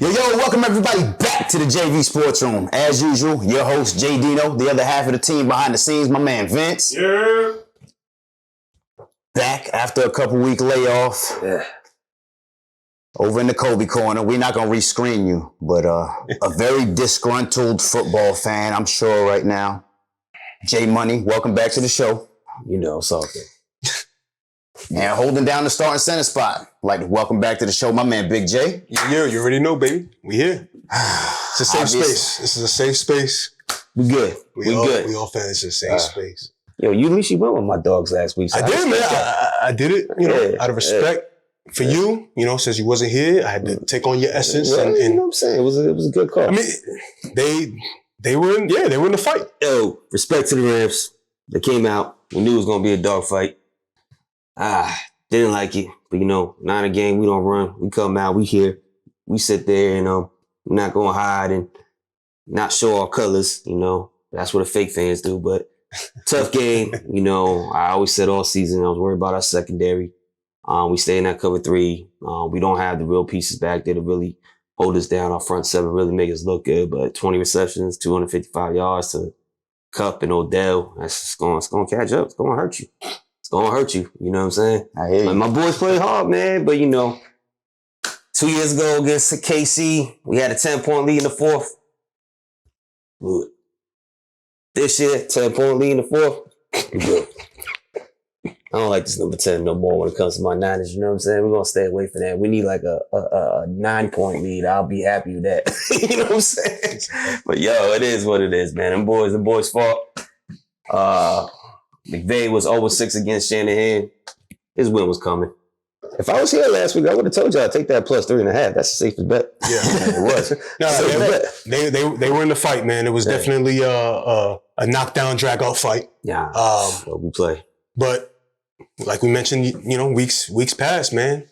Yo, welcome everybody back to the JV Sports Room. As usual, your host, JDino, the other half of the team behind the scenes, my man Vince. Yeah. Back after a couple-week layoff. Yeah. Over in the Kobe corner. We're not going to rescreen you, but a very disgruntled football fan, I'm sure, right now. J Money, welcome back to the show. You know, it's all good. And holding down the starting center spot. Like to welcome back to the show, my man Big J. Yeah, you already know, baby. We here. It's a safe space. This is a safe space. We good. We good. We all fans in a safe space. Yo, you at least you went with my dogs last week. So I did, man. I did it, out of respect for you. You know, since you wasn't here, I had to take on your essence. Well, and you know what I'm saying? It was a good call. I mean, they were in the fight. Yo, respect to the Rams. They came out. We knew it was gonna be a dog fight. Didn't like it. But not a game, we don't run. We come out, we here. We sit there and we're not gonna hide and not show our colors, That's what the fake fans do. But tough game, I always said all season I was worried about our secondary. We stay in that cover 3. We don't have the real pieces back there to really hold us down. Our front 7 really make us look good. But 20 receptions, 255 yards to Cup and Odell, it's gonna catch up. It's gonna hurt you. It's gonna hurt you. You know what I'm saying? I hear you. Like, my boys play hard, man. But 2 years ago against KC, we had a 10-point lead in the fourth. Good. This year, 10-point lead in the fourth. Good. I don't like this number 10 no more when it comes to my Niners. You know what I'm saying? We're going to stay away from that. We need like a 9-point lead. I'll be happy with that. You know what I'm saying? But it is what it is, man. The boys fought. McVay was 0-6 against Shanahan. His win was coming. If I was here last week, I would have told you I'd take that plus 3.5. That's the safest bet. Yeah, it was. They were in the fight, man. It was definitely a knockdown, drag-out fight. Yeah, we play. But like we mentioned, weeks past, man.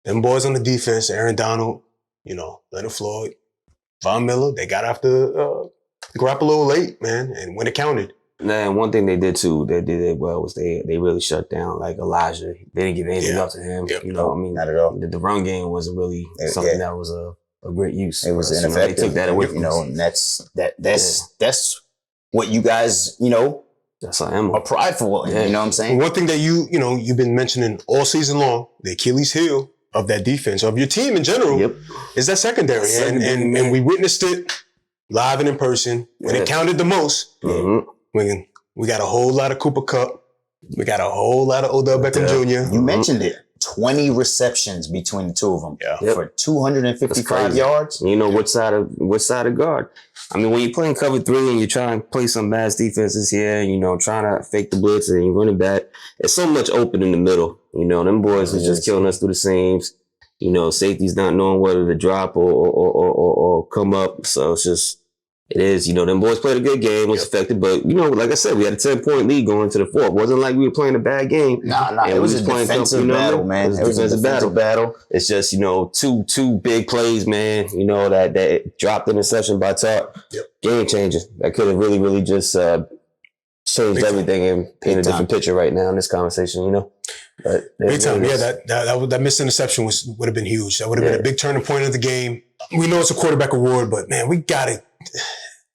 Them boys on the defense, Aaron Donald, Leonard Floyd, Von Miller, they got after Garoppolo late, man, and when it counted. And one thing they did too, they did it well, was they really shut down like Elijah. They didn't give anything up to him. Yep. Not at all. The run game wasn't really something that was a great use. It was ineffective. They took that away from us. And that's what you guys, that's I am. are prideful. You know what I'm saying? One thing that you've been mentioning all season long, the Achilles heel of that defense, of your team in general, is that secondary. And we witnessed it live and in person when it counted the most. Mm-hmm. When we got a whole lot of Cooper Kupp, we got a whole lot of Odell Beckham Jr. You mentioned it. 20 receptions between the two of them for 255 yards. You know which side of guard. I mean, when you're playing cover 3 and you're trying to play some bad defenses here, trying to fake the blitz and you're running back, it's so much open in the middle. Them boys is just killing us through the seams. Safety's not knowing whether to drop or come up. So it's just, it is, them boys played a good game, was effective, but, like I said, we had a 10-point lead going into the fourth. It wasn't like we were playing a bad game. Nah, it was a defensive battle, man. It was a defensive battle. It's just, two big plays, man, that dropped interception by Tartt. Game changer. That could have really, really just changed everything and painted a different picture right now in this conversation, But big time, that missed interception would have been huge. That would have been a big turning point of the game. We know it's a quarterback award, but man, we got it.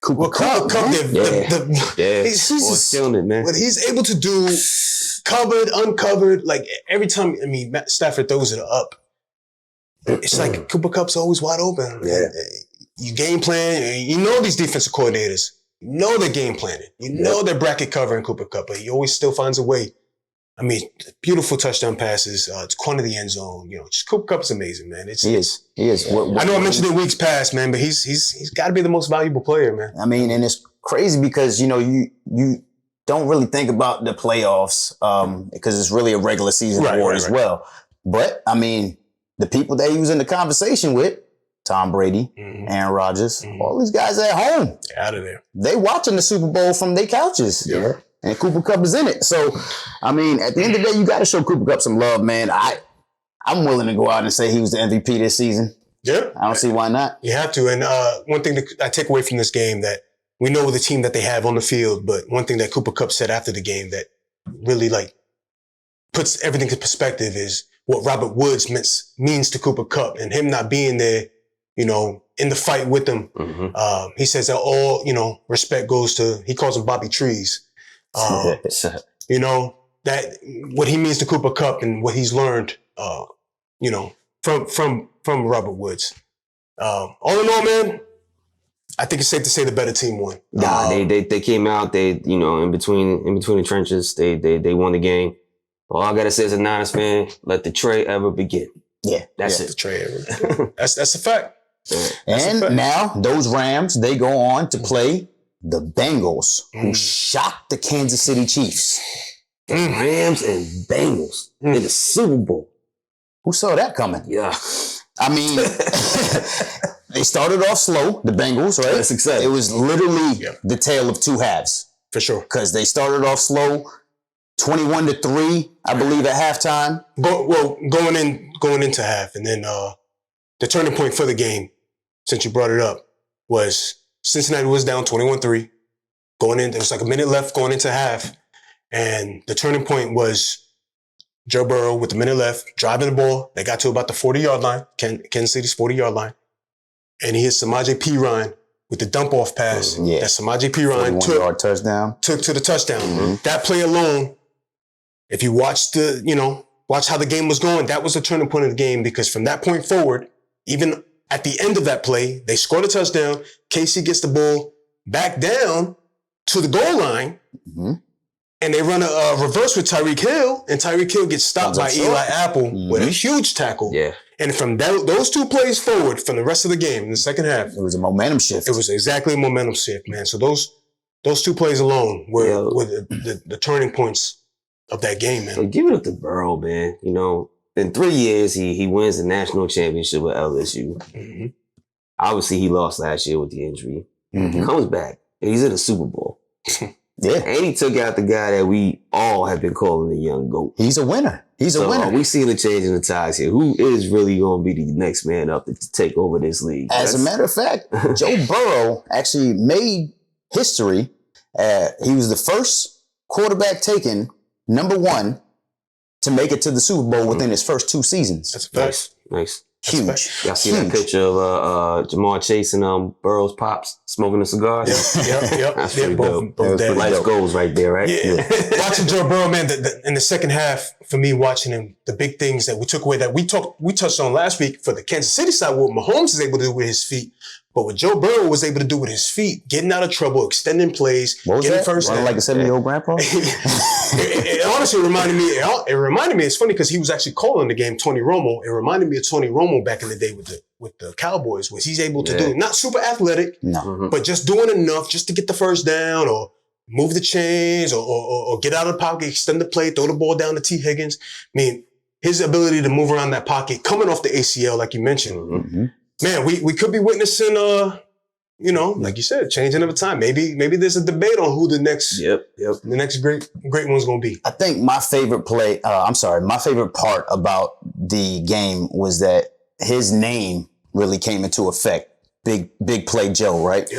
Cooper Kupp, he's killing it, man. What he's able to do, covered, uncovered, like every time. I mean, Matt Stafford throws it up. It's like Cooper Kupp's always wide open. Yeah. You game plan. These defensive coordinators. They're game planning. They're bracket covering Cooper Kupp, but he always still finds a way. I mean, beautiful touchdown passes. It's corner of the end zone. Just Cooper Kupp's amazing, man. He is. I know I mentioned it weeks past, man, but he's got to be the most valuable player, man. I mean, and it's crazy because you don't really think about the playoffs because it's really a regular season award as well. But I mean, the people that he was in the conversation with, Tom Brady, Aaron Rodgers, all these guys at home, They're out of there. They watching the Super Bowl from their couches. Yeah. And Cooper Kupp is in it. So, I mean, at the end of the day, you got to show Cooper Kupp some love, man. I'm willing to go out and say he was the MVP this season. Yeah. I don't see why not. You have to. And one thing that I take away from this game, that we know the team that they have on the field, but one thing that Cooper Kupp said after the game that really puts everything in perspective is what Robert Woods means to Cooper Kupp, and him not being there, in the fight with them. Mm-hmm. He says that all, respect goes to, he calls them Bobby Trees. That what he means to Cooper Kupp and what he's learned, from Robert Woods. All in all, man, I think it's safe to say the better team won. Nah, they came out. They in between the trenches. They won the game. All I gotta say as a Niners fan, let the trade ever begin. Yeah, that's The it. trade ever. That's a fact. And now those Rams, they go on to play the Bengals, who shocked the Kansas City Chiefs. Rams and Bengals in the Super Bowl. Who saw that coming? Yeah. I mean, they started off slow, the Bengals, right? That's exciting. It was literally the tale of two halves. For sure. Because they started off slow, 21-3, I believe, at halftime. Going into half, and then the turning point for the game, since you brought it up, was Cincinnati was down 21-3. There was like a minute left going into half. And the turning point was Joe Burrow with a minute left, driving the ball. They got to about the 40-yard line, Kansas City's 40-yard line. And he hit Samaje Perine with the dump-off pass. That Samaje Perine took to the touchdown. That play alone, if you watch watch how the game was going, that was the turning point of the game, because from that point forward, even at the end of that play, they scored a touchdown. KC gets the ball back down to the goal line. And they run a reverse with Tyreek Hill, and Tyreek Hill gets stopped by Eli Apple with a huge tackle. Yeah. And from those two plays forward, from the rest of the game in the second half, it was a momentum shift. It was exactly a momentum shift, man. So those two plays alone were the turning points of that game, man. So give it up to Burrow, man. In 3 years, he wins the national championship with LSU. Obviously, he lost last year with the injury. He comes back, and he's in the Super Bowl. And he took out the guy that we all have been calling the young GOAT. He's a winner. He's a winner. We see the change in the tides here. Who is really going to be the next man up to take over this league? As a matter of fact, Joe Burrow actually made history. He was the first quarterback taken number 1 to make it to the Super Bowl within his first 2 seasons. That's nice. Huge. Y'all see that picture of Jamar Chase and Burrow's pops smoking a cigar? Yep. That's pretty dope. Both Life goals right there, right? Yeah. Watching Joe Burrow, man, in the second half, for me, watching him, the big things that we took away that we touched on last week for the Kansas City side, what Mahomes is able to do with his feet. But what Joe Burrow was able to do with his feet, getting out of trouble, extending plays, getting first down. Like a 70-year-old grandpa? It honestly reminded me, it's funny because he was actually calling the game, Tony Romo. It reminded me of Tony Romo back in the day with the Cowboys, was he's able to do, not super athletic, but just doing enough just to get the first down or move the chains or get out of the pocket, extend the play, throw the ball down to T. Higgins. I mean, his ability to move around that pocket, coming off the ACL, like you mentioned, man, we could be witnessing, like you said, changing of a time. Maybe there's a debate on who the next, the next great one's going to be. I think my favorite my favorite part about the game was that his name really came into effect. Big play Joe, right?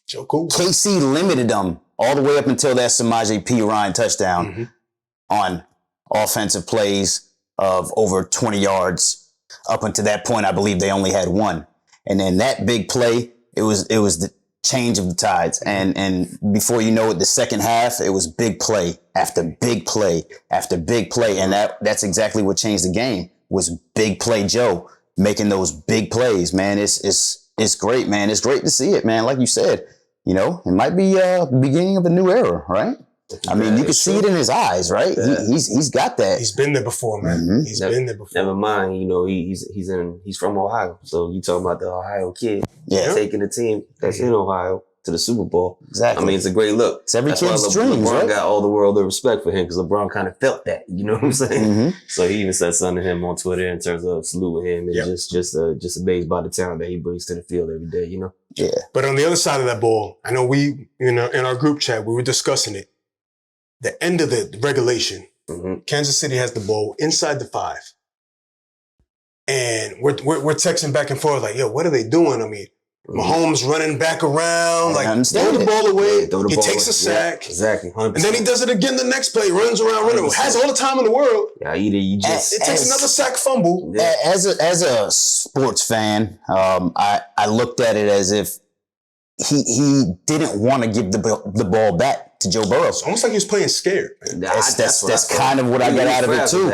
Joe Cool. KC limited them all the way up until that Samaje Perine touchdown on offensive plays of over 20 yards. Up until that point, I believe they only had 1. And then that big play, it was the change of the tides. And before you know it, the second half, it was big play after big play after big play. And that's exactly what changed the game, was big play Joe making those big plays, man. It's great, man. It's great to see it, man. Like you said, it might be the beginning of a new era, right? I mean, you can see it in his eyes, right? He's got that. He's been there before, man. He's been there before. Never mind, he's from Ohio, so you talking about the Ohio kid, taking the team that's in Ohio to the Super Bowl. Exactly. I mean, it's a great look. It's every kid's dream, LeBron right? got all the world of respect for him because LeBron kind of felt that. You know what I'm saying? So he even said something to him on Twitter in terms of saluting him and just amazed by the talent that he brings to the field every day. Yeah. But on the other side of that ball, I know we in our group chat we were discussing it. The end of the regulation, Kansas City has the ball inside the 5. And we're texting back and forth like, yo, what are they doing? I mean, Mahomes running back around, like throw the ball away. He takes a sack. Yeah, exactly. 100%. And then he does it again the next play, runs around, has all the time in the world. Yeah, either you just... It takes another sack fumble. Yeah. As a sports fan, I looked at it as if he didn't want to give the ball back to Joe Burrow. It's almost like he was playing scared. That's kind of what I got out of it too.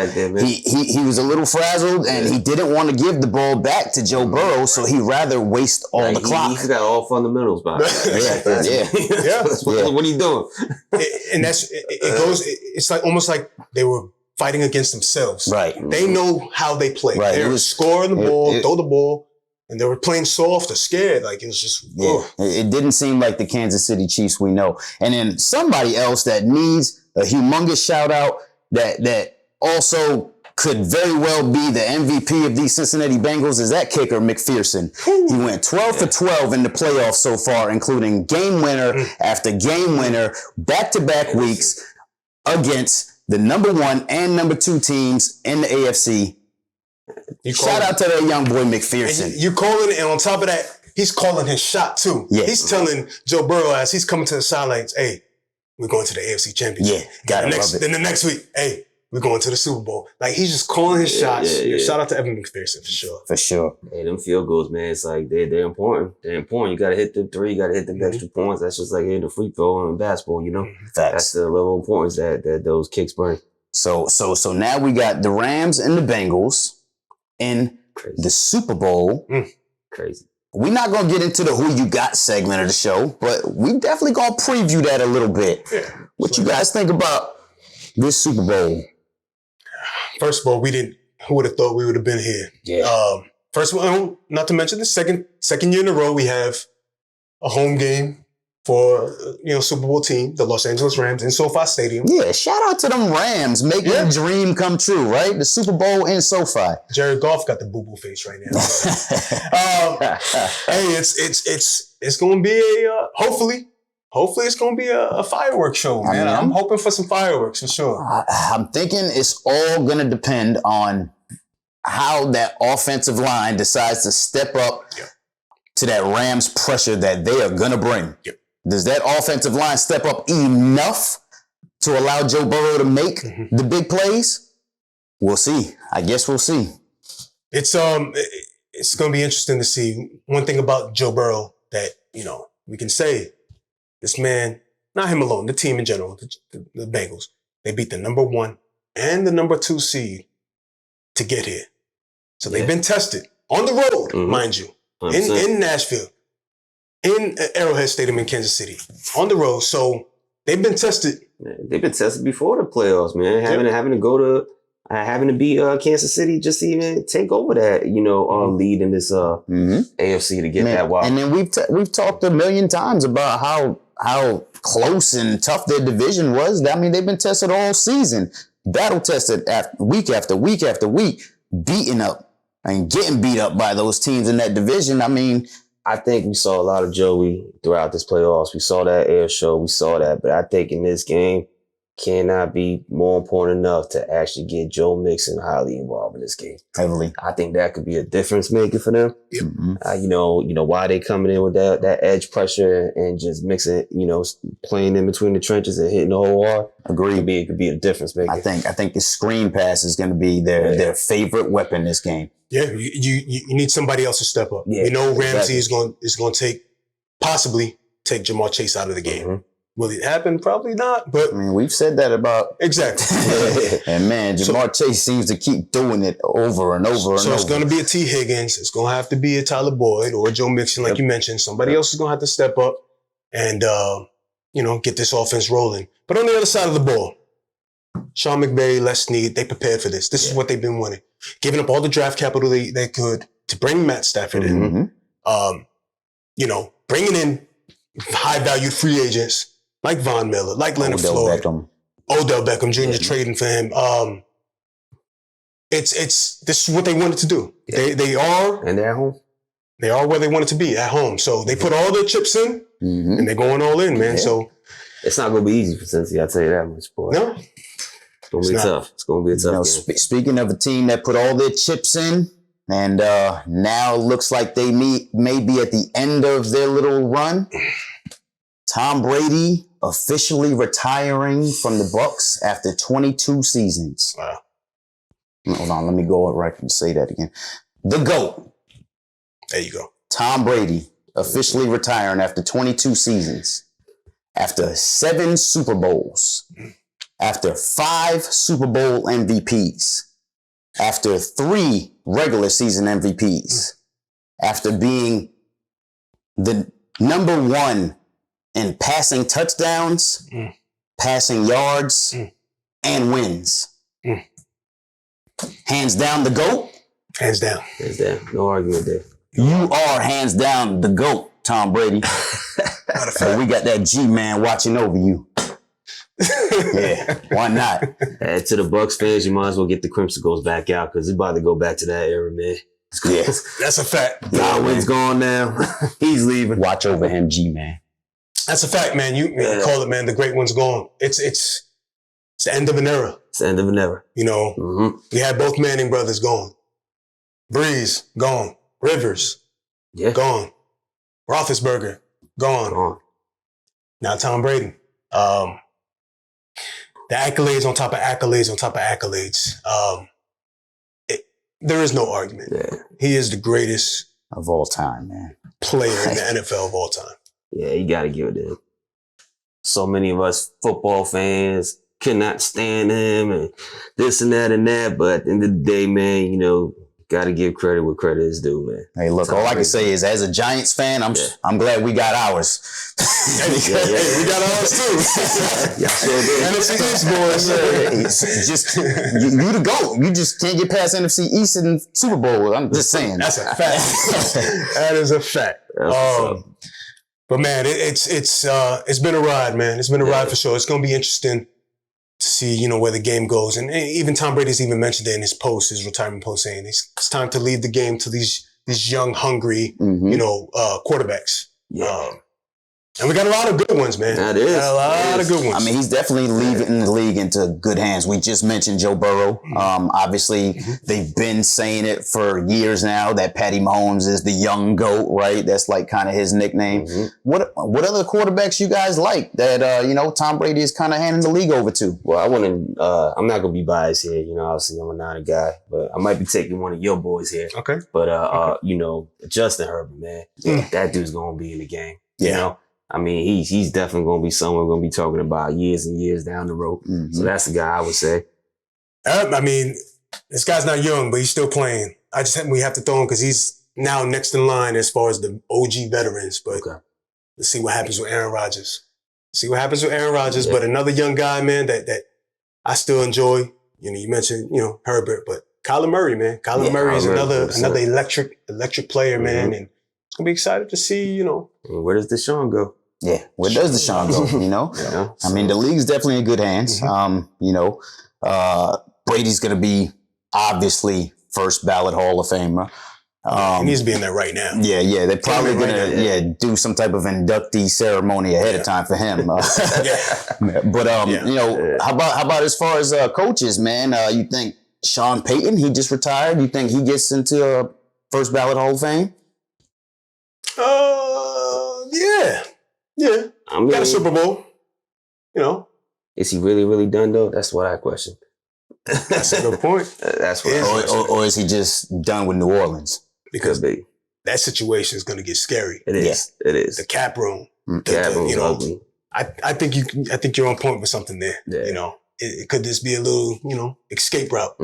He was a little frazzled, and he didn't want to give the ball back to Joe Burrow, so he'd rather waste all the clock. He's got all fundamentals by yeah. What are you doing? And it goes. It's like almost like they were fighting against themselves. Right. They know how they play. Right. They were scoring the ball, throw the ball. And they were playing soft or scared. Like, it was just... It didn't seem like the Kansas City Chiefs we know. And then somebody else that needs a humongous shout-out that also could very well be the MVP of these Cincinnati Bengals is that kicker, McPherson. He went 12 for 12 in the playoffs so far, including game winner after game winner, back-to-back weeks against the number 1 and number 2 teams in the AFC. Shout out to that young boy McPherson. You calling it, and on top of that, he's calling his shot too. Yeah. He's telling Joe Burrow as he's coming to the sidelines, hey, we're going to the AFC Championship. Yeah, gotta love it. Then the next week, hey, we're going to the Super Bowl. Like, he's just calling his shots. Yeah. Shout out to Evan McPherson for sure. For sure. Hey, them field goals, man, it's like they're important. They're important. You gotta hit the 3, you gotta hit the extra points. That's just like hitting the free throw in basketball, you know? That's the level of importance that those kicks bring. So now we got the Rams and the Bengals in the Super Bowl. Crazy. We're not going to get into the Who You Got segment of the show, but we definitely going to preview that a little bit. Yeah. What you guys think about this Super Bowl? First of all, who would have thought we would have been here? Yeah. First of all, not to mention the second year in a row, we have a home game for, Super Bowl team, the Los Angeles Rams in SoFi Stadium. Yeah, shout out to them Rams making the dream come true, right? The Super Bowl in SoFi. Jared Goff got the boo-boo face right now. Hey, it's going to be hopefully it's going to be a fireworks show, man. I'm hoping for some fireworks for sure. I'm thinking it's all going to depend on how that offensive line decides to step up to that Rams pressure that they are going to bring. Yep. Does that offensive line step up enough to allow Joe Burrow to make the big plays? We'll see. I guess we'll see. It's going to be interesting to see. One thing about Joe Burrow that, we can say, this man, not him alone, the team in general, the Bengals, they beat the number 1 and the number 2 seed to get here. So they've been tested on the road, mind you, in Nashville. In Arrowhead Stadium in Kansas City, on the road. So they've been tested. They've been tested before the playoffs, man. Having to beat Kansas City just to even take over that, lead in this AFC to get that wild. And then we've talked a million times about how close and tough their division was. I mean, they've been tested all season, battle tested week after week after week, beaten up and getting beat up by those teams in that division. I mean, I think we saw a lot of Joey throughout this playoffs. We saw that air show. We saw that. But I think in this game, cannot be more important enough to actually get Joe Mixon highly involved in this game. Heavily. I think that could be a difference maker for them. Yep. Why they coming in with that edge pressure and just mixing, playing in between the trenches and hitting the whole hard. Agreed. It could be a difference maker. I think the screen pass is going to be their favorite weapon this game. Yeah, you need somebody else to step up. Yeah, Ramsey is going to possibly take Jamar Chase out of the game. Will it happen? Probably not. But I mean, we've said that about exactly. And man, Jamar Chase seems to keep doing it over and over and over. So it's going to be a T. Higgins. It's going to have to be a Tyler Boyd or Joe Mixon, like you mentioned. Somebody else is going to have to step up and get this offense rolling. But on the other side of the ball, Sean McVay, Les Snead, they prepared for this. This is what they've been wanting. Giving up all the draft capital they could to bring Matt Stafford in. Bringing in high-valued free agents like Von Miller, like Leonard Floyd, Odell Beckham Jr. trading for him. This is what they wanted to do. Yeah. They are, and they're at home. They are where they wanted to be, at home. So they put all their chips in, and they're going all in, man. Yeah. So it's not going to be easy for Cincy. I'll tell you that much, boy. No, it's going to be tough. It's going to be a tough game. Speaking of a team that put all their chips in, And now looks like they may be at the end of their little run. Tom Brady officially retiring from the Bucs after 22 seasons. Wow. Hold on, let me go right and say that again. The GOAT. There you go. Tom Brady officially retiring after 22 seasons. After 7 Super Bowls. After 5 Super Bowl MVPs. After 3 regular season MVPs. After being the number 1 in passing touchdowns, passing yards, and wins. Hands down the GOAT. Hands down. Hands down. No argument there. You are hands down the GOAT, Tom Brady. But we got that G-man watching over you. Yeah, why not? To the Bucs fans, you might as well get the Crimsicles back out because it's about to go back to that era, man. Yeah. That's a fact. Godwin's gone now. He's leaving. Watch over him, G-man. That's a fact, man. You call it, man. The great one's gone. It's the end of an era. It's the end of an era. You know, we had both Manning brothers gone. Breeze, gone. Rivers, gone. Roethlisberger, gone. Now Tom Brady. The accolades on top of accolades on top of accolades. There is no argument. Yeah. He is the greatest of all time, man. Player in the NFL of all time. Yeah, you got to give it to him. So many of us football fans cannot stand him and this and that. But at the end of the day, man, you know, got to give credit where credit is due, man. Hey, look, all I can say is as a Giants fan, I'm glad we got ours. Hey, we got ours too. Yeah, sure did. NFC East boys. Just you the GOAT. You just can't get past NFC East and Super Bowl. I'm just saying. That's a fact. That is a fact. But man, it's been a ride, man. It's been a ride for sure. It's gonna be interesting to see, you know, where the game goes. And even Tom Brady's even mentioned it in his retirement post, saying it's time to leave the game to these young, hungry, you know, quarterbacks. Yeah. And we got a lot of good ones, man. That is. Got a lot of good ones. I mean, he's definitely leaving the league into good hands. We just mentioned Joe Burrow. Obviously, they've been saying it for years now that Patty Mahomes is the young GOAT, right? That's like kind of his nickname. What other quarterbacks you guys like that, you know, Tom Brady is kind of handing the league over to? Well, I'm not going to be biased here. You know, obviously I'm a Niner guy, but I might be taking one of your boys here. Okay. But, you know, Justin Herbert, man, that dude's going to be in the game. Yeah. You know? I mean, he's definitely going to be someone we're going to be talking about years and years down the road. So that's the guy I would say. I mean, this guy's not young, but he's still playing. We have to throw him because he's now next in line as far as the OG veterans. But let's see what happens with Aaron Rodgers. But another young guy, man, that I still enjoy. You know, you mentioned, you know, Herbert, but Kyler Murray, man. Kyler Murray is another electric player, man. And it's going to be excited to see, you know. Where does Deshaun go? Yeah, where does Deshaun go? You know, I mean, the league's definitely in good hands. You know, Brady's going to be obviously first ballot Hall of Famer. He needs to be in there right now. Yeah, they're probably going to do some type of inductee ceremony ahead of time for him. But you know, how about as far as coaches, man? You think Sean Payton? He just retired. You think he gets into first ballot Hall of Fame? Yeah. I mean, got a Super Bowl. You know. Is he really, really done though? That's what I question. That's a good point. That's what or is he just done with New Orleans? Because that situation is going to get scary. It is. It is. The cap room. Room's ugly. I think you're on point with something there. Yeah. You know, could this be a little, you know, escape route?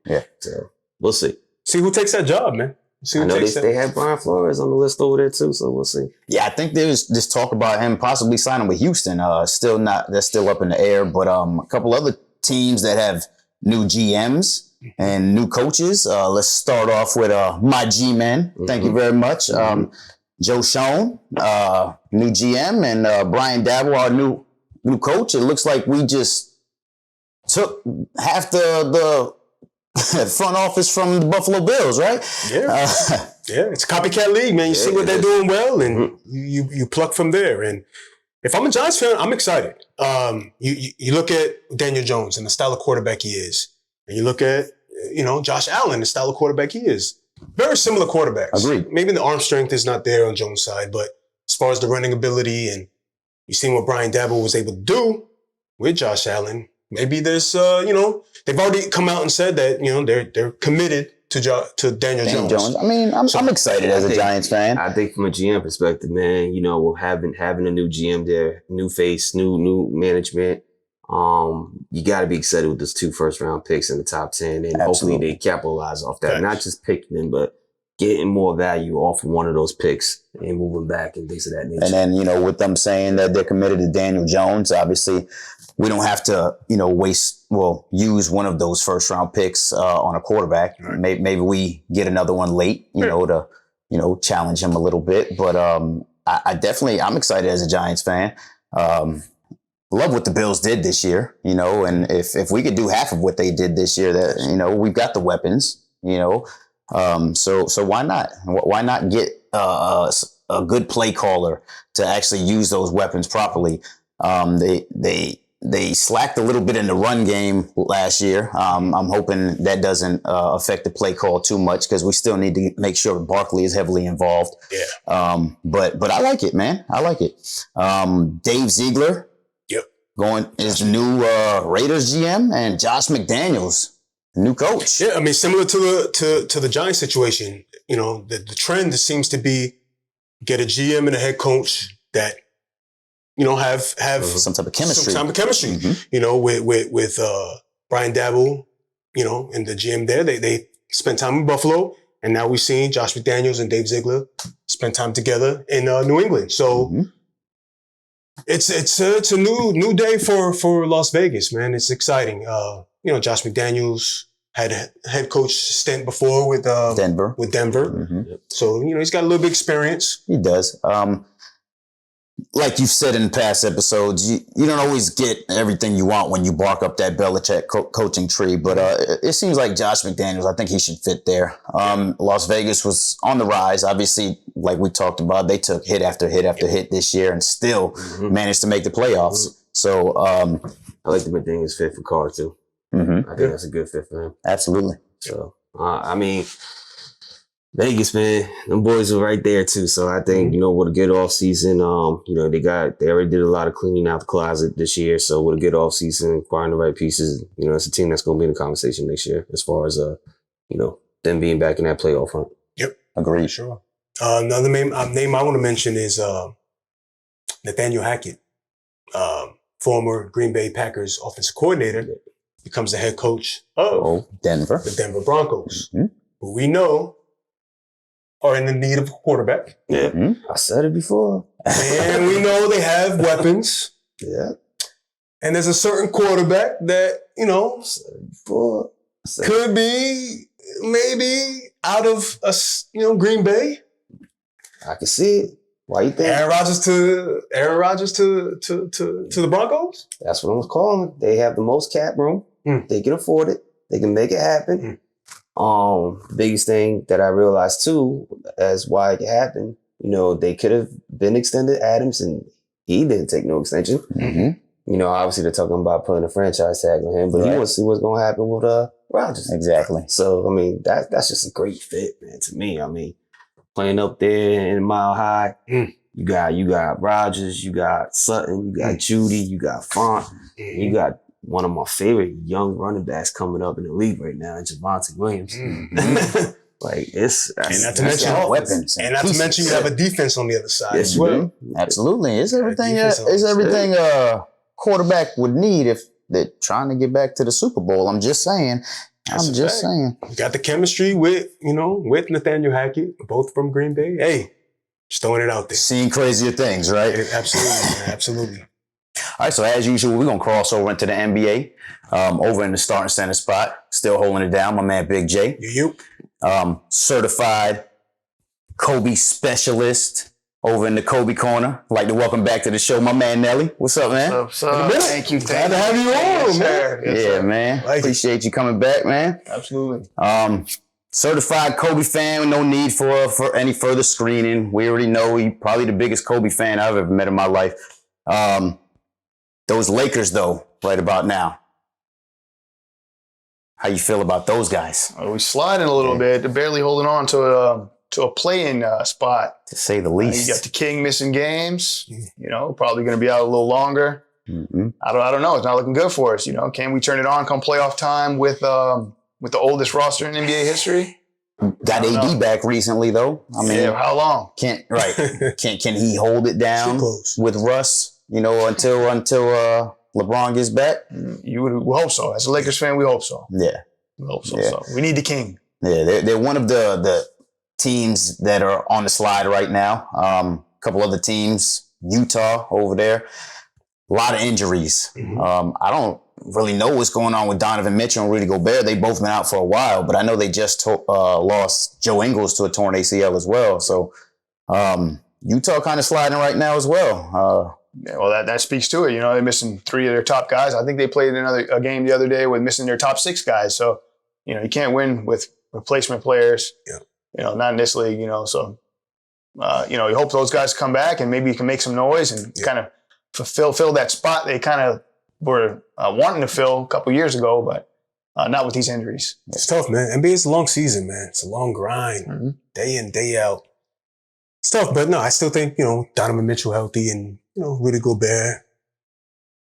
Yeah. So we'll see. See who takes that job, man. I know they have Brian Flores on the list over there too, so we'll see. Yeah, I think there's this talk about him possibly signing with Houston. That's still up in the air. But a couple other teams that have new GMs and new coaches. Let's start off with my G-man. Thank you very much. Joe Schoen, new GM, and Brian Dabble, our new coach. It looks like we just took half the front office from the Buffalo Bills, right? Yeah. It's a copycat league, man. You see what they're doing well, and you pluck from there. And if I'm a Giants fan, I'm excited. You look at Daniel Jones and the style of quarterback he is, and you look at, you know, Josh Allen, the style of quarterback he is. very similar quarterbacks. Agreed. Maybe the arm strength is not there on Jones' side, but as far as the running ability and you've seen what Brian Dabble was able to do with Josh Allen, maybe there's, they've already come out and said that, they're committed to Daniel Jones. I mean, I'm excited as a Giants fan. I think from a GM perspective, man, having a new GM there, new face, new management, you got to be excited with those 2 first-round picks in the top 10, and hopefully they capitalize off that. Thanks. Not just picking them, but getting more value off of one of those picks and moving back and things of that nature. And then, with them saying that they're committed to Daniel Jones, obviously we don't have to, use one of those first-round picks on a quarterback. Right. Maybe we get another one late, to, challenge him a little bit. But I'm excited as a Giants fan. Love what the Bills did this year, and if we could do half of what they did this year, that, we've got the weapons, so why not? Why not get a good play caller to actually use those weapons properly? They slacked a little bit in the run game last year. I'm hoping that doesn't affect the play call too much because we still need to make sure Barkley is heavily involved. Yeah. But I like it, man. I like it. Dave Ziegler. Is the new Raiders GM, and Josh McDaniels, new coach. Yeah, I mean, similar to the Giants situation, the trend seems to be get a GM and a head coach that, have some type of chemistry. Mm-hmm. With Brian Dabble, and the GM there, they spent time in Buffalo, and now we've seen Josh McDaniels and Dave Ziegler spend time together in New England. So. Mm-hmm. It's a new day for Las Vegas, man. It's exciting. Josh McDaniels had a head coach stint before with Denver. Mm-hmm. So, he's got a little bit of experience. He does. Like you've said in past episodes, you don't always get everything you want when you bark up that Belichick coaching tree, but it seems like Josh McDaniels, I think he should fit there. Las Vegas was on the rise. Obviously, like we talked about, they took hit after hit after hit this year and still managed to make the playoffs. Mm-hmm. So I like the McDaniels fit for Carr too. Mm-hmm. I think that's a good fit for him. Absolutely. So, Vegas, man, them boys are right there too. So I think, with a good off season, they already did a lot of cleaning out the closet this year. So with a good off season, acquiring the right pieces, it's a team that's going to be in the conversation next year as far as, them being back in that playoff hunt. Yep. Agreed. Sure. Another name I want to mention is Nathaniel Hackett, former Green Bay Packers offensive coordinator, becomes the head coach of the Denver Broncos, who we know are in the need of a quarterback. Yeah. Mm-hmm. I said it before. And we know they have weapons. Yeah. And there's a certain quarterback that, could be maybe out of Green Bay. I can see it. Why you think? Aaron Rodgers to the Broncos? That's what I was calling. They have the most cap room. They can afford it. They can make it happen. The biggest thing that I realized too, as why it happened, they could have been extended Adams and he didn't take no extension. Mm-hmm. Obviously they're talking about putting a franchise tag on him, but he was going to happen with Rodgers. Exactly. So, that's just a great fit, man, to me. Playing up there in Mile High, you got Rodgers, you got Sutton, you got Judy, you got Font, you got one of my favorite young running backs coming up in the league right now, Javonte Williams. And not to mention weapons. And not to mention you have a defense on the other side as well. Absolutely. It's everything a quarterback would need if they're trying to get back to the Super Bowl. I'm just saying. You got the chemistry with Nathaniel Hackett, both from Green Bay. Hey, just throwing it out there. Seeing crazier things, right? Absolutely, man. Absolutely. All right, so as usual, we're going to cross over into the NBA. Over in the starting center spot, still holding it down, my man Big J. Certified Kobe specialist over in the Kobe corner. I'd like to welcome back to the show my man Nelly. What's up, man? What's up? Thank you. Glad to have you on, man. Yes, man. Appreciate you coming back, man. Absolutely. Certified Kobe fan with no need for any further screening. We already know he's probably the biggest Kobe fan I've ever met in my life. Those Lakers, though, right about now. How you feel about those guys? We sliding a little bit, barely holding on to a play-in spot. To say the least. You got the King missing games. Probably going to be out a little longer. Mm-hmm. I don't know. It's not looking good for us. Can we turn it on come playoff time with the oldest roster in NBA history? Got AD back recently though. I mean, how long? Can he hold it down with Russ? Until LeBron gets back. You would hope so. As a Lakers fan, we hope so. Yeah, we hope so. Yeah. So we need the King. Yeah, they're one of the teams that are on the slide right now. A couple other teams, Utah over there, a lot of injuries. Mm-hmm. I don't really know what's going on with Donovan Mitchell and Rudy Gobert. They've both been out for a while, but I know they just lost Joe Ingles to a torn ACL as well. So Utah kind of sliding right now as well. That speaks to it. They're missing 3 of their top guys. I think they played a game the other day with missing their top 6 guys. So, you can't win with replacement players. Yeah. Not in this league. So, you hope those guys come back and maybe you can make some noise and kind of fill that spot they kind of were wanting to fill a couple years ago, but not with these injuries. It's tough, man. NBA is a long season, man. It's a long grind, day in, day out. It's tough, but no, I still think, Donovan Mitchell healthy and, Rudy Gobert.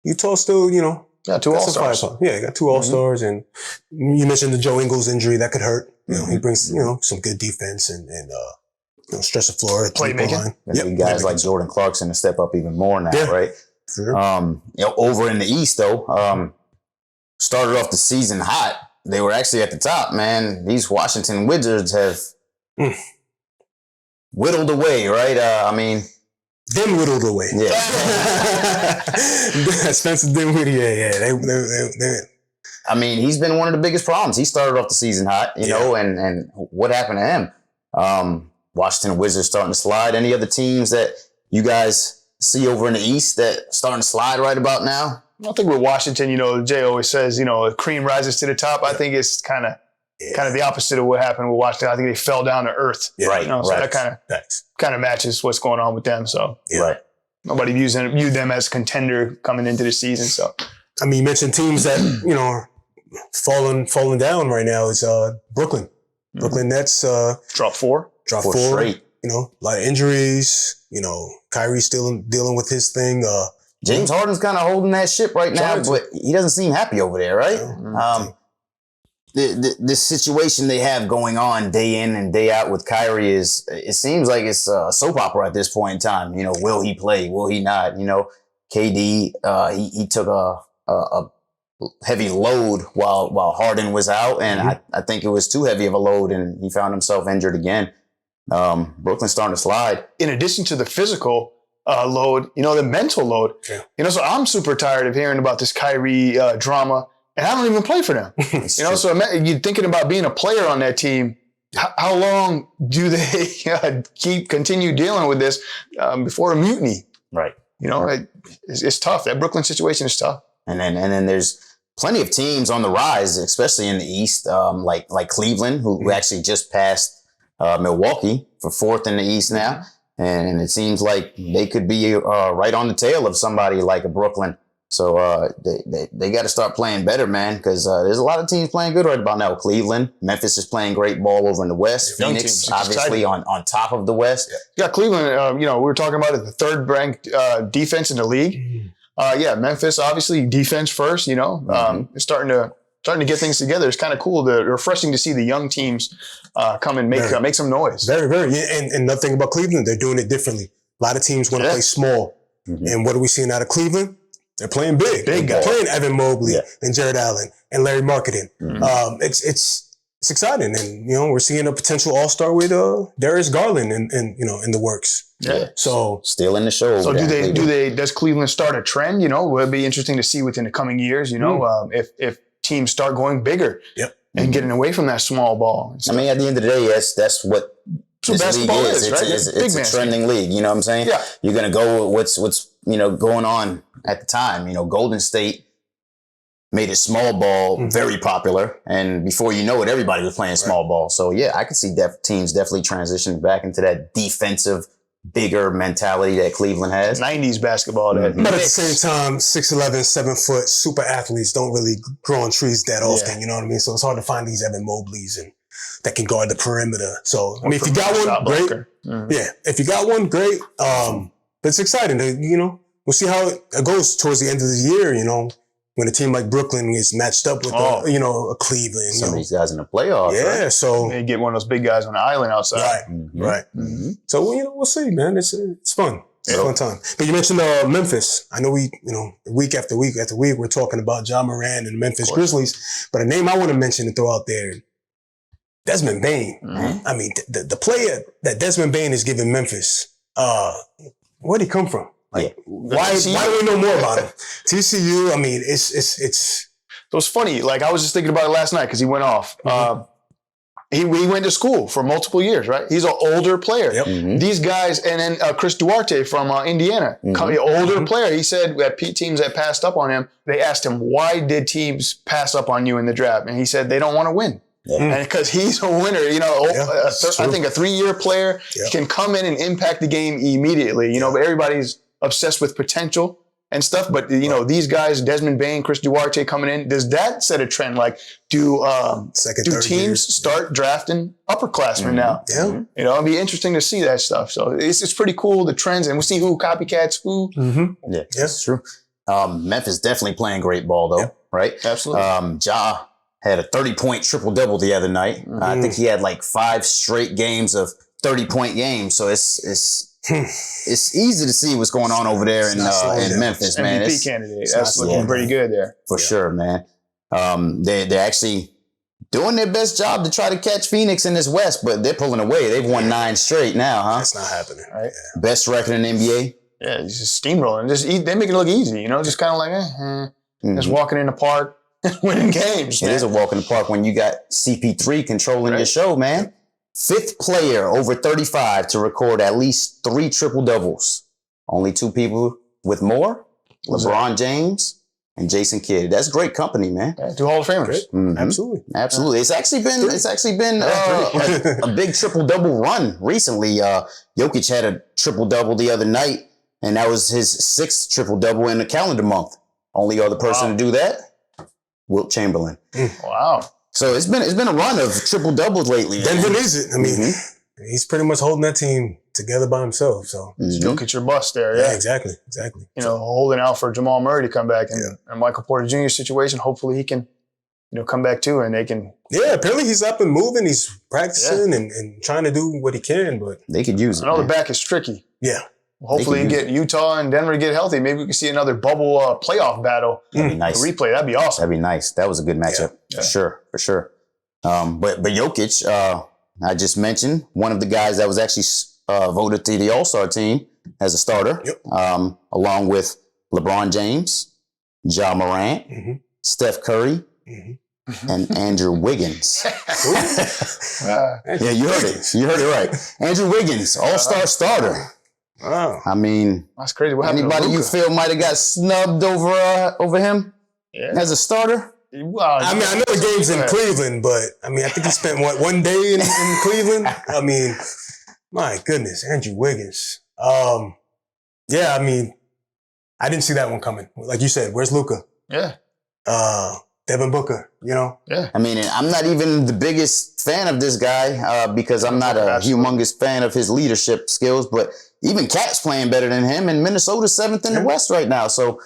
Utah still, got 2 All-Stars. Yeah, got 2 All-Stars. And you mentioned the Joe Ingles injury. That could hurt. He brings, some good defense and stretch the floor. Playmaking. Guys like Jordan Clarkson to step up even more now, right? Sure. Over in the East, though, started off the season hot. They were actually at the top, man. These Washington Wizards have whittled away, right? Then whittled away. Yeah. Spencer Dinwiddie, They he's been one of the biggest problems. He started off the season hot, and what happened to him? Washington Wizards starting to slide. Any other teams that you guys see over in the East that starting to slide right about now? I think with Washington, Jay always says, cream rises to the top. I think it's kind of the opposite of what happened with Washington. I think they fell down to earth. Yeah. Right. So that kind of matches what's going on with them. So nobody views them as a contender coming into the season. So you mentioned teams that are falling down right now. Is Brooklyn. Brooklyn Nets drop 4 straight. A lot of injuries. Kyrie still dealing with his thing. James Harden's kind of holding that ship right now, but he doesn't seem happy over there, right? The situation they have going on day in and day out with Kyrie it seems like it's a soap opera at this point in time. Will he play? Will he not? KD, he took a heavy load while Harden was out, and I think it was too heavy of a load, and he found himself injured again. Brooklyn's starting to slide. In addition to the physical load, the mental load. Yeah. So I'm super tired of hearing about this Kyrie drama. And I don't even play for them. So you're thinking about being a player on that team. How long do they continue dealing with this before a mutiny? Right. It's tough. That Brooklyn situation is tough. And then there's plenty of teams on the rise, especially in the East, like Cleveland, who actually just passed Milwaukee for 4th in the East now. And it seems like they could be right on the tail of somebody like a Brooklyn. So they got to start playing better, man, because there's a lot of teams playing good right about now. Cleveland, Memphis is playing great ball over in the West. Young Phoenix, teams, obviously, on top of the West. Yeah, Cleveland, we were talking about it, the 3rd ranked defense in the league. Memphis, obviously, defense first, it's starting to get things together. It's kind of cool, refreshing to see the young teams come and make some noise. Very, very. And another thing about Cleveland, they're doing it differently. A lot of teams want to play small. And what are we seeing out of Cleveland? They're playing big. They're playing Evan Mobley and Jared Allen and Larry Marketing. It's exciting, and we're seeing a potential All-Star with Darius Garland in the works. Yeah. So still in the show. So does Cleveland start a trend? Will it be interesting to see within the coming years? If teams start going bigger and getting away from that small ball. At the end of the day, that's what this league is. Right? It's a trending league. You know what I'm saying? Yeah. You're gonna go with what's going on at the time. Golden State made it small ball very popular, and before you know it, everybody was playing small ball. So I could see teams definitely transition back into that defensive bigger mentality that Cleveland has. 90s basketball. That But at the same time, 6'11", 7 foot super athletes don't really grow on trees that often. You know what I mean? So it's hard to find these Evan Mobleys and that can guard the perimeter. So I mean, if you got one, great. Yeah, if you got one, great. But it's exciting. We'll see how it goes towards the end of the year. When a team like Brooklyn is matched up with a Cleveland. Some of these guys in the playoffs. Yeah, right? so they get one of those big guys on the island outside. Right. So we'll see, man. It's fun. It's a fun time. But you mentioned Memphis. I know week after week after week we're talking about Ja Morant and the Memphis Grizzlies. But a name I want to mention and throw out there, Desmond Bane. I mean, the player that Desmond Bane is giving Memphis. Where'd he come from? Like, why do we know more about him? TCU. I mean, it's. So it's funny. Like I was just thinking about it last night because he went off. He went to school for multiple years, right? He's an older player. Yep. These guys, and then Chris Duarte from Indiana, older player. He said that teams that passed up on him, they asked him, why did teams pass up on you in the draft? And he said they don't want to win. And because he's a winner, I think a 3-year player can come in and impact the game immediately, but everybody's obsessed with potential and stuff. But, these guys, Desmond Bane, Chris Duarte coming in, does that set a trend? Like, do teams start drafting upperclassmen now? Yeah. It'd be interesting to see that stuff. So it's pretty cool, the trends, and we'll see who copycats who. Yeah, that's true. Memphis definitely playing great ball, though, right? Absolutely. Ja had a 30-point triple-double the other night. I think he had like 5 straight games of 30-point games. So it's easy to see what's going on over there in Memphis, man. MVP candidate. That's looking pretty good there. For sure, man. They're actually doing their best job to try to catch Phoenix in this West, but they're pulling away. They've won 9 straight now, huh? That's not happening, right? Best record in the NBA. Yeah, it's just steamrolling. They make it look easy, just kind of like, just walking in the park, winning games. It is a walk in the park when you got CP3 controlling your show, man. 5th player over 35 to record at least 3 triple-doubles. Only 2 people with more, LeBron James and Jason Kidd. That's great company, man. Yeah, 2 Hall of Famers. Absolutely. It's actually been a big triple-double run recently. Jokic had a triple-double the other night, and that was his 6th triple-double in a calendar month. Only other person to do that, Wilt Chamberlain. Wow. So it's been a run of triple doubles lately. Denver needs it. I mean, he's pretty much holding that team together by himself. So Jokic your bust there. Yeah, exactly. Holding out for Jamal Murray to come back, and Michael Porter Jr. situation. Hopefully he can, come back too, and they can. Yeah, apparently he's up and moving. He's practicing and trying to do what he can, but they could use it. I know the back is tricky. Yeah. Hopefully you get Utah and Denver to get healthy. Maybe we can see another bubble playoff battle. That'd be nice. Replay. That'd be awesome. That'd be nice. That was a good matchup. For sure. But Jokic, I just mentioned one of the guys that was actually voted to the All-Star team as a starter, along with LeBron James, Ja Morant, Steph Curry, and Andrew Wiggins. You heard it. You heard it right. Andrew Wiggins, All-Star starter. Wow. I mean, that's crazy. What anybody you feel might have got snubbed over him as a starter? Well, I mean, I know the game's in Cleveland, but I mean, I think he spent one day in Cleveland. I mean, my goodness, Andrew Wiggins. I mean, I didn't see that one coming. Like you said, where's Luka? Yeah. Devin Booker, Yeah. I mean, and I'm not even the biggest fan of this guy because I'm not a humongous fan of his leadership skills, but even Cat's playing better than him, and Minnesota's 7th in the West right now. So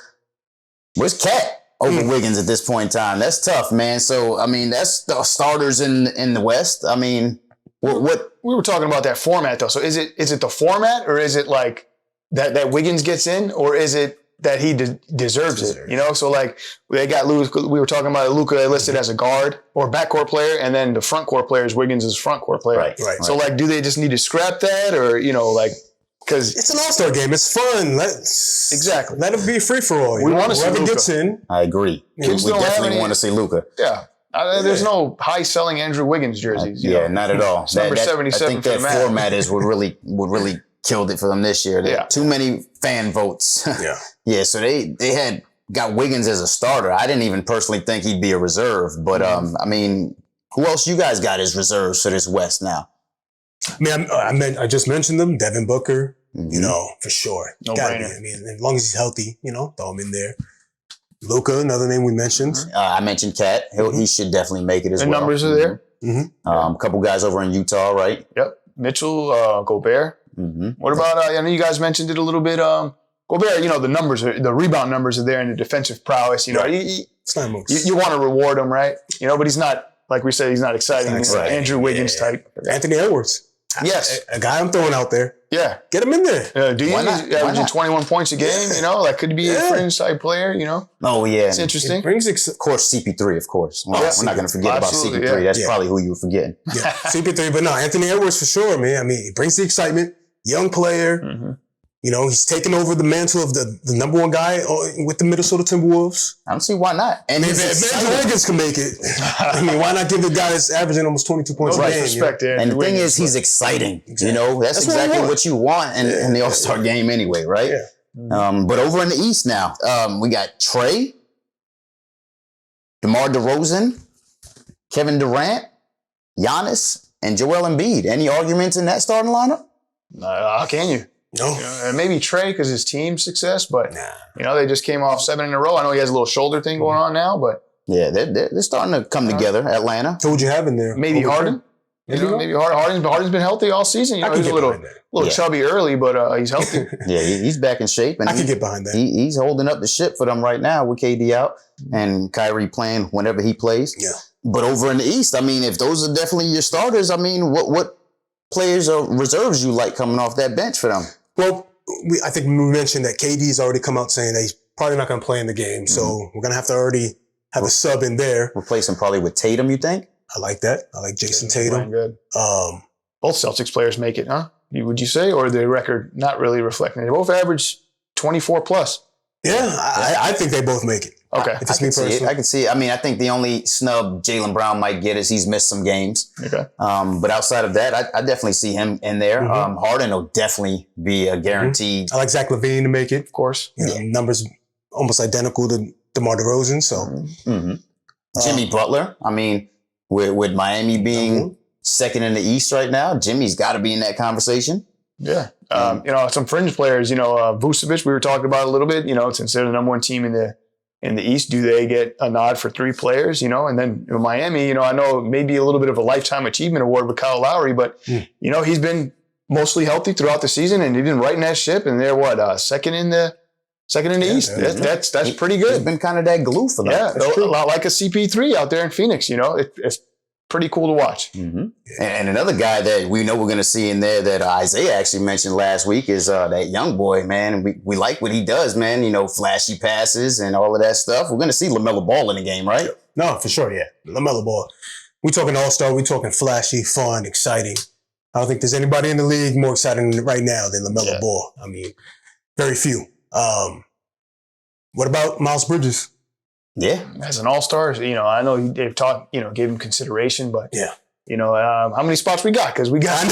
where's Cat over Wiggins at this point in time? That's tough, man. So, I mean, that's the starters in the West. I mean, what we were talking about that format, though. So is it the format, or is it like that Wiggins gets in, or is it that he deserves it? So like they got we were talking about Luka listed as a guard or backcourt player, and then the front court player is Wiggins' as front court player. Right. So like, do they just need to scrap that, or because it's an all-star game, it's fun. Let it be free for all. We want to see whoever Luka. gets in. I agree. We definitely want to see Luka. Yeah. There's no high-selling Andrew Wiggins jerseys. Not at all. Number 77. I think that format would really killed it for them this year. Too many fan votes. So they got Wiggins as a starter. I didn't even personally think he'd be a reserve, but I mean, who else you guys got as reserves for this West now? I mean, I just mentioned them: Devin Booker, You know, for sure. No Gotta be. brainer. I mean, as long as he's healthy, you know, throw him in there. Luka, another name we mentioned. I mentioned Cat. He should definitely make it as The well. numbers are there. A couple guys over in Utah, right? Yep. Mitchell, Gobert. What about, I know you guys mentioned it a little bit. Gobert, you know, the rebound numbers are there and the defensive prowess. You know, It's not most. you want to reward him, right? You know, but he's not, like we said, he's not exciting. He's Right. Andrew Wiggins type. Anthony Edwards. Yes. A guy I'm throwing out there. Yeah. Get him in there. Do you Why not? Why averaging not? 21 points a game? You know, that could be a fringe type player, you know? Oh, yeah. It's interesting. It brings Of course, CP3, of course. We're Yeah. not going to forget Absolutely, about CP3. yeah. That's probably who you were forgetting. Yeah, CP3, but no, Anthony Edwards for sure, man. I mean, he brings the excitement. Young player. You know, he's taking over the mantle of the number one guy with the Minnesota Timberwolves. I don't see why not. And If Andrew Wiggins can make it, I mean, why not give the guy that's averaging almost 22 points No a game? disrespect to And Andrew the thing Wiggins, is, he's exciting. You know, that's what I exactly want. what you want in the All-Star game anyway, right? Yeah. But over in the East now, we got Trey, DeMar DeRozan, Kevin Durant, Giannis, and Joel Embiid. Any arguments in that starting lineup? how can you? No. Maybe Trey because his team success, but you know they just came off 7 in a row. I know he has a little shoulder thing going on now, but Yeah, they're starting to come together, Atlanta. So what'd you have in there? maybe Over Harden. Trey? Maybe Harden's been healthy all season. You I know, can he's a get little behind that. Yeah. chubby early, but he's healthy. Yeah, he's back in shape, and I can get behind that. he's holding up the ship for them right now with KD out and Kyrie playing whenever he plays. Yeah. But over in the East, I mean, if those are definitely your starters, I mean, what players or reserves you like coming off that bench for them? Well, I think we mentioned that KD's already come out saying that he's probably not going to play in the game. So we're going to have to already have a sub in there. Replace him probably with Tatum, you think? I like that. I like Jason Playing Tatum. good. Um, Both Celtics players make it, huh? Would you say, or the record not really reflecting? They both average 24 plus. yeah, I think they both make it. Okay. If it's me personally. I can see it. I mean, I think the only snub Jaylen Brown might get is he's missed some games. Okay. But outside of that, I definitely see him in there. Harden will definitely be a guaranteed. I like Zach LaVine to make it. Of course. You know, numbers almost identical to DeMar DeRozan. So Jimmy Butler. I mean, with Miami being second in the East right now, Jimmy's got to be in that conversation. Yeah. You know, some fringe players, you know, Vucevic, we were talking about a little bit, you know, since they're the number one team in the East, do they get a nod for 3 players, you know? And then Miami, you know, I know maybe a little bit of a lifetime achievement award with Kyle Lowry, but, you know, he's been mostly healthy throughout the season and he's been riding that ship and they're second in the East. That's pretty good. He's been kind of that glue for them. Yeah, a lot like a CP3 out there in Phoenix, you know? It's pretty cool to watch. And another guy that we know we're going to see in there that Isaiah actually mentioned last week is that young boy, man. We like what he does, man. You know, flashy passes and all of that stuff. We're going to see LaMelo Ball in the game, right? no, for sure, yeah. LaMelo Ball. We talking All-Star. We talking flashy, fun, exciting. I don't think there's anybody in the league more exciting right now than LaMelo Ball. I mean, very few. What about Miles Bridges? Yeah. As an all-star, you know, I know they've talked, you know, gave him consideration, but you know, how many spots we got? Because we got,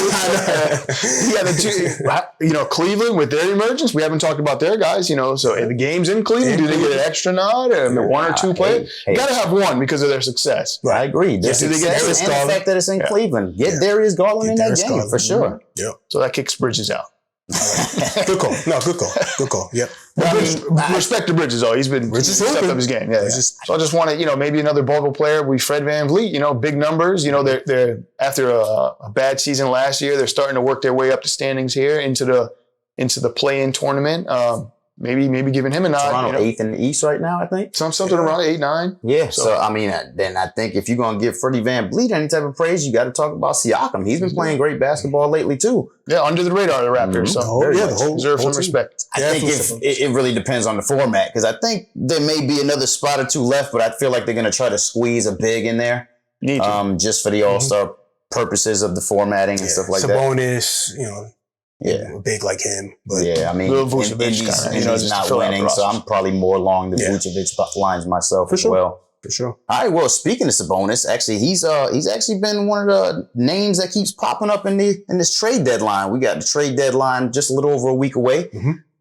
you know, Cleveland with their emergence. We haven't talked about their guys, you know. So the games in Cleveland, do they get an extra nod? One or two players? You got to have one because of their success. I agree. Yeah, do they get and Darius the Garland? fact that it's in Cleveland. Get Darius Garland in that Darius game Garland. for sure. Yeah. So that kicks Bridges out. Good call. No, good call. Good call. Yep. Respect to Bridges, though. He's been stepped up his game. Yeah. So I just want to, you know, maybe another Bogle player would be Fred VanVleet. You know, big numbers. You know, they're after a bad season last year, they're starting to work their way up the standings here into the play-in tournament. Maybe giving him a nod. Toronto 8th in the East right now, I think. Something around 8, 9. Yeah. So I mean, then I think if you're gonna give Freddie VanVleet any type of praise, you got to talk about Siakam. He's been playing great basketball lately too. Yeah, under the radar, the Raptors. So the whole deserve some team. respect. I think it really depends on the format because I think there may be another spot or two left, but I feel like they're gonna try to squeeze a big in there, Need to. just for the All-Star purposes of the formatting and stuff like that. Sabonis, you know. Yeah. Big like him. But Yeah, I mean, Little Vucevic Indy's kinda, you know, just to not fill out the winning, so rosters. I'm probably more along the Vucevic lines myself as well. for sure. All right, well, speaking of Sabonis, actually, he's actually been one of the names that keeps popping up in this trade deadline. We got the trade deadline just a little over a week away.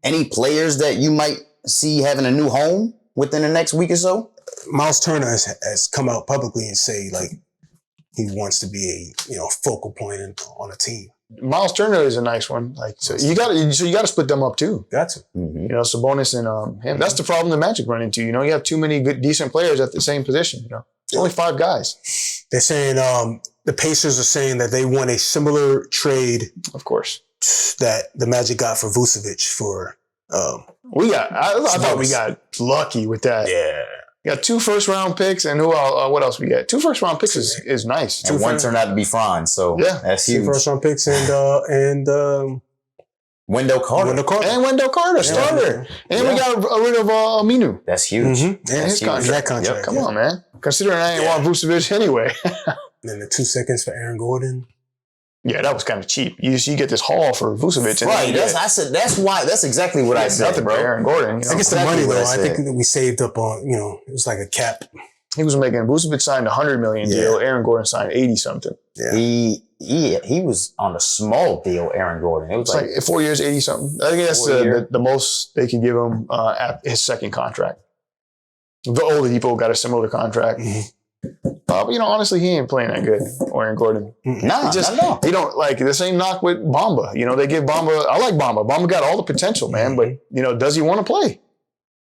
Any players that you might see having a new home within the next week or so? Miles Turner has come out publicly and say like he wants to be a focal point on a team. Miles Turner is a nice one. Like, so you got to split them up too. Got to. You know, Sabonis and him. That's the problem the Magic run into. You know, you have too many good, decent players at the same position. You know, only 5 guys. They're saying the Pacers are saying that they want a similar trade, of course, that the Magic got for Vucevic for. I thought we got lucky with that. Yeah. We got 2 first-round picks, and what else we got? 2 first-round picks is nice. And one turned out to be Franz, so that's huge. 2 first-round picks and Wendell Carter. And Wendell Carter, starter. And we got rid of Aminu. That's huge. And his contract. That contract. Come on, man. Considering I ain't want Vucevic anyway. And then the 2 seconds for Aaron Gordon. Yeah, that was kind of cheap. You get this haul for Vucevic. And right. That's exactly what I said, nothing, bro. Aaron Gordon. I guess the money, though, I think that we saved up on, you know, it was like a cap. He was making, Vucevic signed a $100 million deal. Aaron Gordon signed 80-something. Yeah. He was on a small deal, Aaron Gordon. It was like 4 years, 80-something. I think that's the most they could give him at his second contract. The older people got a similar contract. But, you know, honestly, he ain't playing that good, Aaron Gordon. No, he don't like the same knock with Bamba. You know, they give Bamba. I like Bamba. Bamba got all the potential, man. But you know, does he want to play?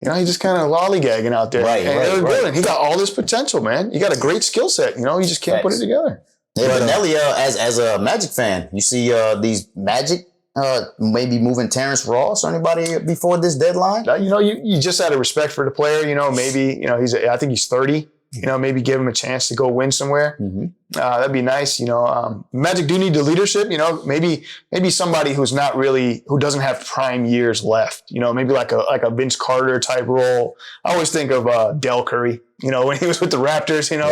You know, he just kind of lollygagging out there. Right. Gordon, he got all this potential, man. You got a great skill set. You know, you just can't put it together. Yeah, but Nelly, as a Magic fan, you see these Magic maybe moving Terrence Ross or anybody before this deadline. You know, you just out of respect for the player. You know, maybe you know I think he's 30. You know, maybe give him a chance to go win somewhere. That'd be nice. You know, Magic do need the leadership. You know, maybe somebody who doesn't have prime years left. You know, maybe like a Vince Carter type role. I always think of Del Curry. You know, when he was with the Raptors. You know,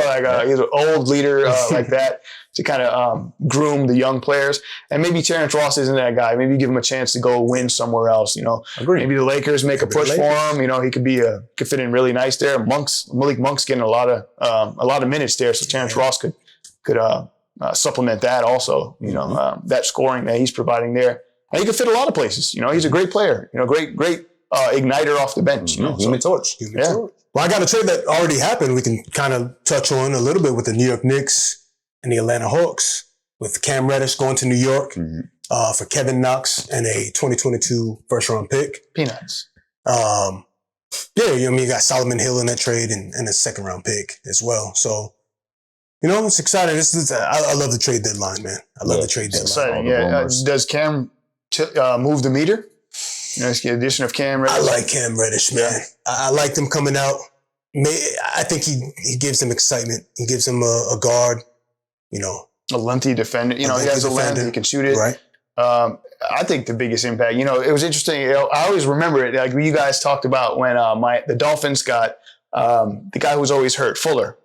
he's an old leader like that to kind of groom the young players. And maybe Terrence Ross isn't that guy. Maybe give him a chance to go win somewhere else. You know, maybe the Lakers make a push for him. You know, he could fit in really nice there. Malik Monk's getting a lot of minutes there, so Terrence Ross could supplement that also. You know, that scoring that he's providing there, and he could fit a lot of places. You know, he's a great player. You know, great igniter off the bench. You know, Human torch. Well, I got a trade that already happened. We can kind of touch on a little bit with the New York Knicks and the Atlanta Hawks, with Cam Reddish going to New York for Kevin Knox and a 2022 first-round pick. Peanuts. I mean, you got Solomon Hill in that trade and a second-round pick as well. So, you know, it's exciting. I love the trade deadline, man. I love the trade deadline. Exciting. Yeah. Does Cam move the meter? You know, the addition of Cam Reddish. I like Cam Reddish, man. I like them coming out. I think he gives them excitement. He gives them a guard. You know, a lengthy defender. You know, he has a length. He can shoot it. Right. I think the biggest impact. You know, it was interesting. You know, I always remember it. Like you guys talked about when the Dolphins got the guy who was always hurt,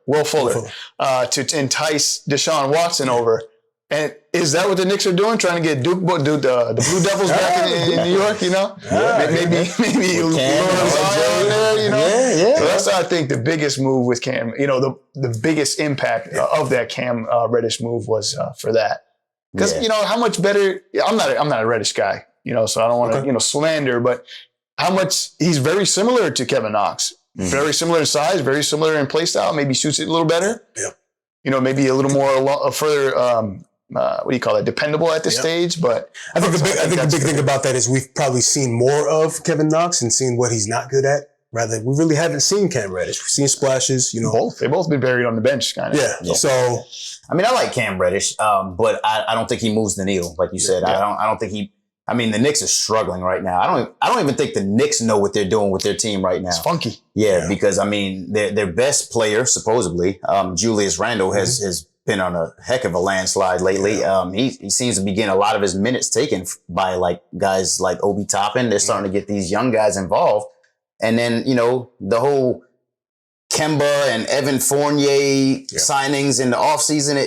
Will Fuller, to entice Deshaun Watson over. And is that what the Knicks are doing? Trying to get the Blue Devils back in New York? You know, maybe there. You know, So that's I think the biggest move with Cam. You know, the biggest impact of that Cam Reddish move was for that. Because you know how much better. I'm not a Reddish guy. You know, so I don't want to slander. But how much he's very similar to Kevin Knox. Very similar in size. Very similar in play style. Maybe shoots it a little better. Yeah. You know, maybe a little more further. What do you call it? Dependable at this stage, but I think the big thing about that is we've probably seen more of Kevin Knox and seen what he's not good at. Rather, we really haven't seen Cam Reddish. We've seen splashes, you know. They've both been buried on the bench, kind of. Yeah. So, I mean, I like Cam Reddish, but I don't think he moves the needle, like you said. I don't think he. I mean, the Knicks are struggling right now. I don't even think the Knicks know what they're doing with their team right now. It's funky. Yeah, because I mean, their best player, supposedly, Julius Randle, has been on a heck of a landslide lately. He seems to be getting a lot of his minutes taken by like guys like Obi Toppin. They're starting to get these young guys involved. And then, you know, the whole Kemba and Evan Fournier signings in the offseason,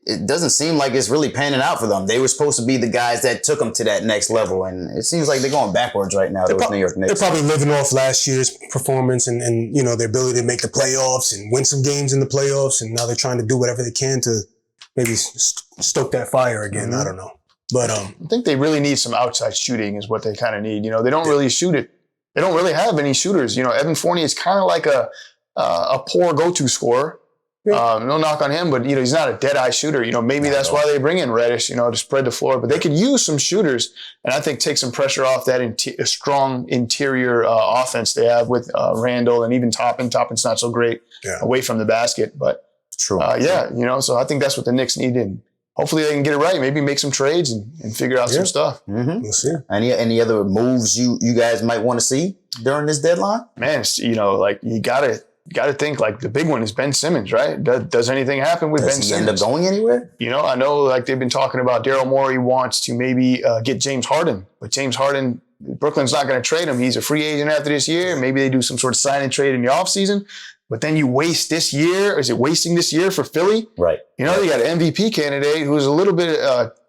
it doesn't seem like it's really panning out for them. They were supposed to be the guys that took them to that next level. And it seems like they're going backwards right now. Those New York Knicks. They're probably living off last year's performance and, you know, their ability to make the playoffs and win some games in the playoffs. And now they're trying to do whatever they can to maybe stoke that fire again. I don't know. But I think they really need some outside shooting is what they kind of need. You know, they don't really shoot it. They don't really have any shooters. You know, Evan Fournier is kind of like a poor go-to scorer. No knock on him, but he's not a dead-eye shooter. Maybe that's why they bring in Reddish, to spread the floor. But they could use some shooters, and I think take some pressure off that strong interior offense they have with Randall and even Toppin. Toppin's not so great away from the basket, but true. So I think that's what the Knicks need, and hopefully they can get it right. Maybe make some trades and figure out some stuff. Mm-hmm. We'll see. Any other moves you guys might want to see during this deadline? Man, you gotta think like the big one is Ben Simmons, right? Does anything happen with Ben Simmons? Does he end up going anywhere? I know like they've been talking about Daryl Morey wants to maybe get James Harden, but James Harden, Brooklyn's not going to trade him. He's a free agent after this year. Maybe they do some sort of sign and trade in the offseason, but then you waste this year. Is it wasting this year for Philly? Right. You got an MVP candidate who's a little bit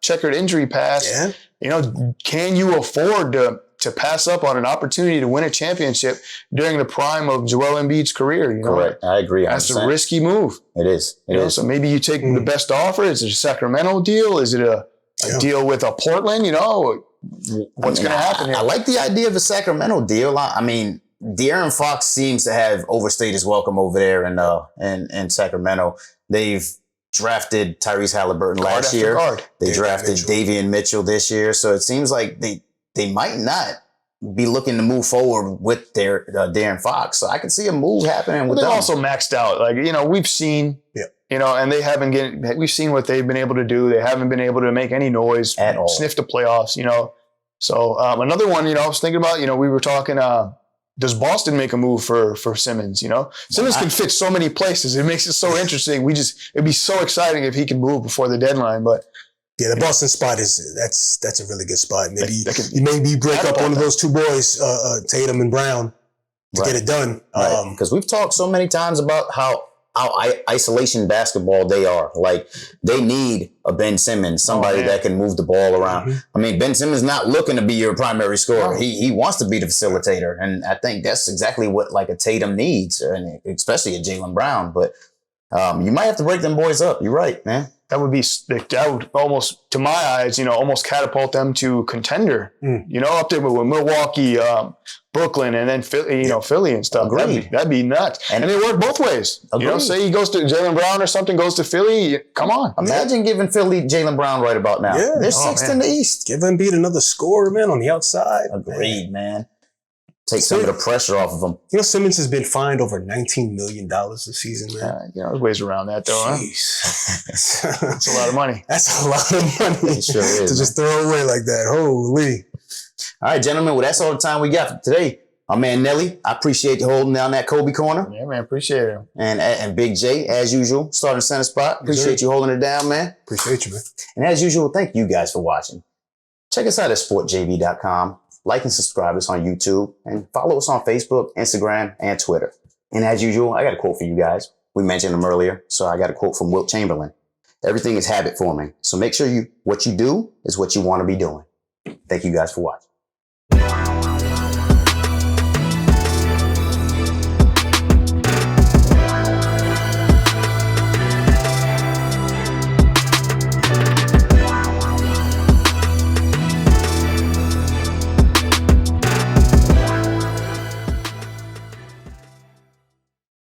checkered injury past. Yeah. Can you afford to pass up on an opportunity to win a championship during the prime of Joel Embiid's career? Correct. I agree. 100%. That's a risky move. It is. It is. So maybe you take the best offer. Is it a Sacramento deal? Is it a deal with a Portland? What's going to happen here? I like the idea of a Sacramento deal. I mean, De'Aaron Fox seems to have overstayed his welcome over there in Sacramento. They've drafted Tyrese Halliburton last year. They drafted Davion Mitchell this year. So it seems like they might not be looking to move forward with their De'Aaron Fox. So I can see a move happening with them. They're also maxed out. Like, we've seen, and they haven't we've seen what they've been able to do. They haven't been able to make any noise at all. Sniff the playoffs, So another one, I was thinking about, we were talking, does Boston make a move for Simmons? Simmons can fit so many places. It makes it so interesting. It'd be so exciting if he can move before the deadline, but yeah, the Boston spot that's a really good spot. Maybe you break up one of those two boys, Tatum and Brown, to get it done. Because we've talked so many times about how isolation basketball they are. Like, they need a Ben Simmons, somebody that can move the ball around. Mm-hmm. I mean, Ben Simmons not looking to be your primary scorer. No. He wants to be the facilitator. And I think that's exactly what like a Tatum needs, and especially a Jaylen Brown. But you might have to break them boys up. You're right, man. That would almost, to my eyes, almost catapult them to contender. Up there with Milwaukee, Brooklyn, and then Philly and stuff. That'd be nuts. And it worked both ways. Say he goes to Jaylen Brown or something, goes to Philly. Come on. Imagine giving Philly Jaylen Brown right about now. Yeah. They're sixth in the East. Give Embiid another scorer, man, on the outside. Agreed, man. Take some of the pressure off of him. Simmons has been fined over $19 million this season, man. There's ways around that, though. Jeez. Huh? That's a lot of money. That's a lot of money. It sure is, to just throw away like that. Holy. All right, gentlemen. Well, that's all the time we got for today. My man Nelly, I appreciate you holding down that Kobe corner. Yeah, man. Appreciate it. And Big J, as usual, starting center spot. Appreciate you holding it down, man. Appreciate you, man. And as usual, thank you guys for watching. Check us out at sportjv.com. Like and subscribe us on YouTube, and follow us on Facebook, Instagram, and Twitter. And as usual, I got a quote for you guys. We mentioned them earlier, so I got a quote from Wilt Chamberlain. Everything is habit forming, so make sure what you do is what you want to be doing. Thank you guys for watching.